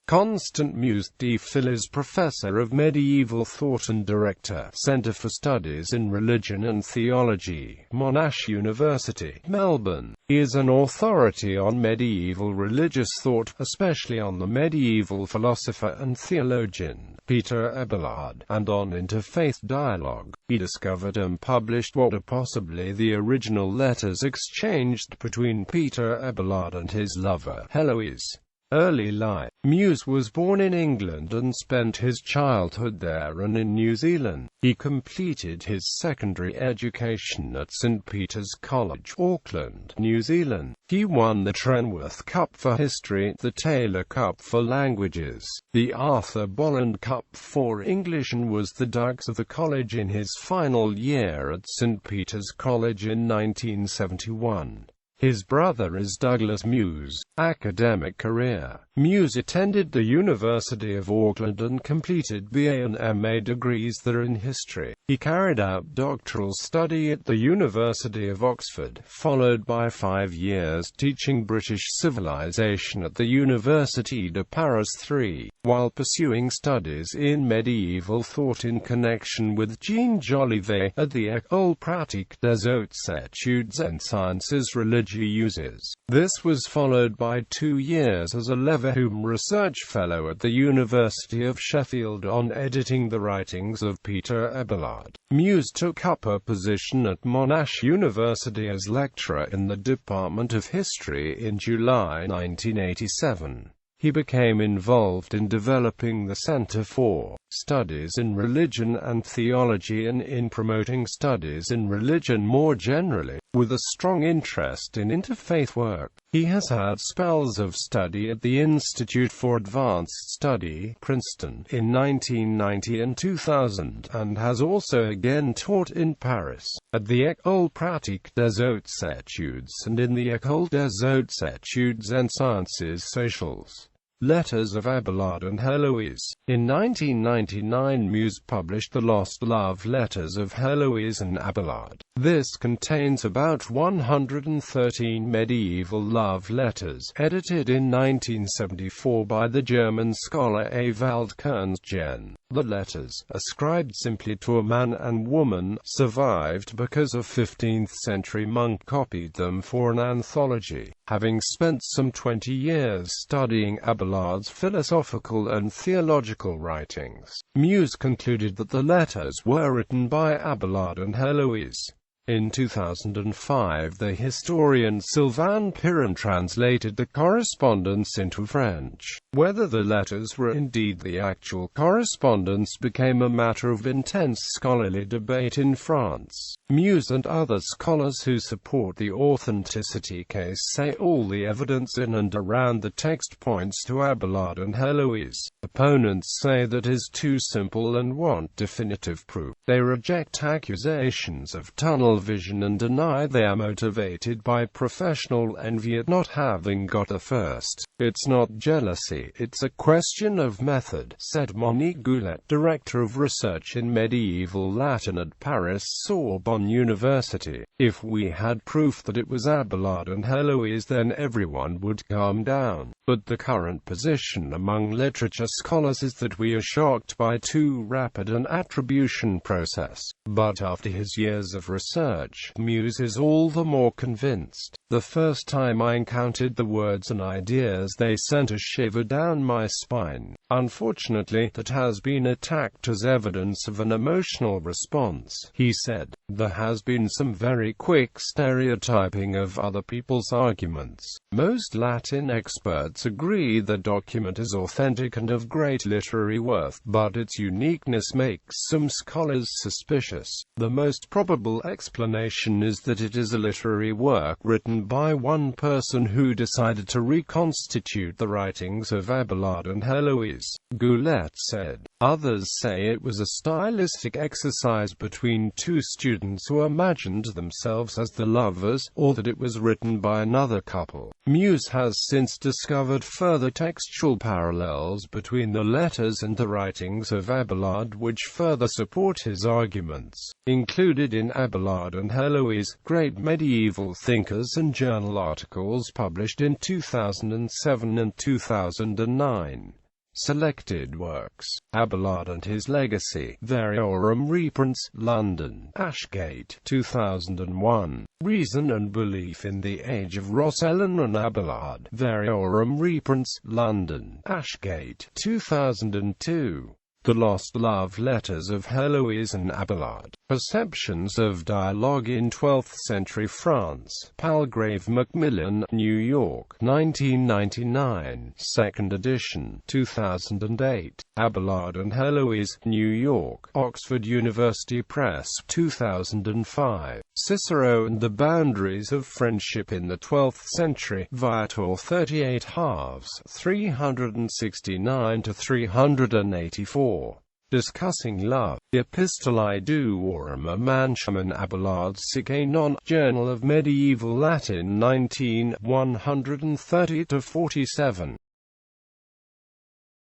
Constant Mews. D.Phil is Professor of Medieval Thought and Director, Centre for Studies in Religion and Theology, Monash University, Melbourne. He is an authority on medieval religious thought, especially on the medieval philosopher and theologian, Peter Abelard, and on interfaith dialogue. He discovered and published what are possibly the original letters exchanged between Peter Abelard and his lover, Heloise. Early life. Mews was born in England and spent his childhood there and in New Zealand. He completed his secondary education at St Peter's College, Auckland, New Zealand. He won the Trenworth Cup for History, the Taylor Cup for Languages, the Arthur Bolland Cup for English, and was the dux of the college in his final year at St Peter's College in 1971. His brother is Douglas Mews. Academic career. Mews attended the University of Auckland and completed BA and MA degrees there in history. He carried out doctoral study at the University of Oxford, followed by 5 years teaching British civilization at the Université de Paris III, while pursuing studies in medieval thought in connection with Jean Jolivet at the École pratique des hautes études en sciences religieuses. This was followed by 2 years as a Leverhulme Research Fellow at the University of Sheffield on editing the writings of Peter Abelard. Mews took up a position at Monash University as lecturer in the Department of History in July 1987. He became involved in developing the Centre for Studies in Religion and Theology and in promoting studies in religion more generally, with a strong interest in interfaith work. He has had spells of study at the Institute for Advanced Study, Princeton, in 1990 and 2000, and has also again taught in Paris, at the École pratique des hautes études and in the École des hautes études en sciences sociales. Letters of Abelard and Heloise. In 1999 Mews published The Lost Love Letters of Heloise and Abelard. This contains about 113 medieval love letters, edited in 1974 by the German scholar Ewald Kernsgen. The letters, ascribed simply to a man and woman, survived because a 15th-century monk copied them for an anthology. Having spent some 20 years studying Abelard's philosophical and theological writings, Mews concluded that the letters were written by Abelard and Heloise. In 2005 the historian Sylvain Piron translated the correspondence into French. Whether the letters were indeed the actual correspondence became a matter of intense scholarly debate in France. Mews and other scholars who support the authenticity case say all the evidence in and around the text points to Abelard and Heloise. Opponents say that is too simple and want definitive proof. They reject accusations of tunnel vision and deny they are motivated by professional envy at not having got a first. It's not jealousy, it's a question of method, said Monique Goulet, Director of Research in Medieval Latin at Paris Sorbonne University. If we had proof that it was Abelard and Heloise, then everyone would calm down. But the current position among literature scholars is that we are shocked by too rapid an attribution process. But after his years of research, Mews is all the more convinced. The first time I encountered the words and ideas, they sent a shiver down my spine. Unfortunately, that has been attacked as evidence of an emotional response, he said. There has been some very quick stereotyping of other people's arguments. Most Latin experts agree the document is authentic and of great literary worth, but its uniqueness makes some scholars suspicious. The most probable explanation is that it is a literary work written by one person who decided to reconstitute the writings of Abelard and Heloise, Goulet said. Others say it was a stylistic exercise between two students who imagined themselves as the lovers, or that it was written by another couple. Mews has since discovered further textual parallels between the letters and the writings of Abelard which further support his arguments. Included in Abelard and Heloise, Great Medieval Thinkers and journal articles published in 2007 and 2009. Selected works. Abelard and His Legacy. Variorum reprints. London. Ashgate. 2001. Reason and Belief in the Age of Rosellin and Abelard. Variorum reprints. London. Ashgate. 2002. The Lost Love Letters of Heloise and Abelard. Perceptions of Dialogue in 12th Century France. Palgrave Macmillan, New York, 1999. 2nd edition, 2008. Abelard and Heloise, New York, Oxford University Press, 2005. Cicero and the Boundaries of Friendship in the 12th Century. Viator 38 halves, 369 to 384. Discussing Love. Epistolae Duorum Amantium and Abelard Sique Non. Journal of Medieval Latin 19 130-47.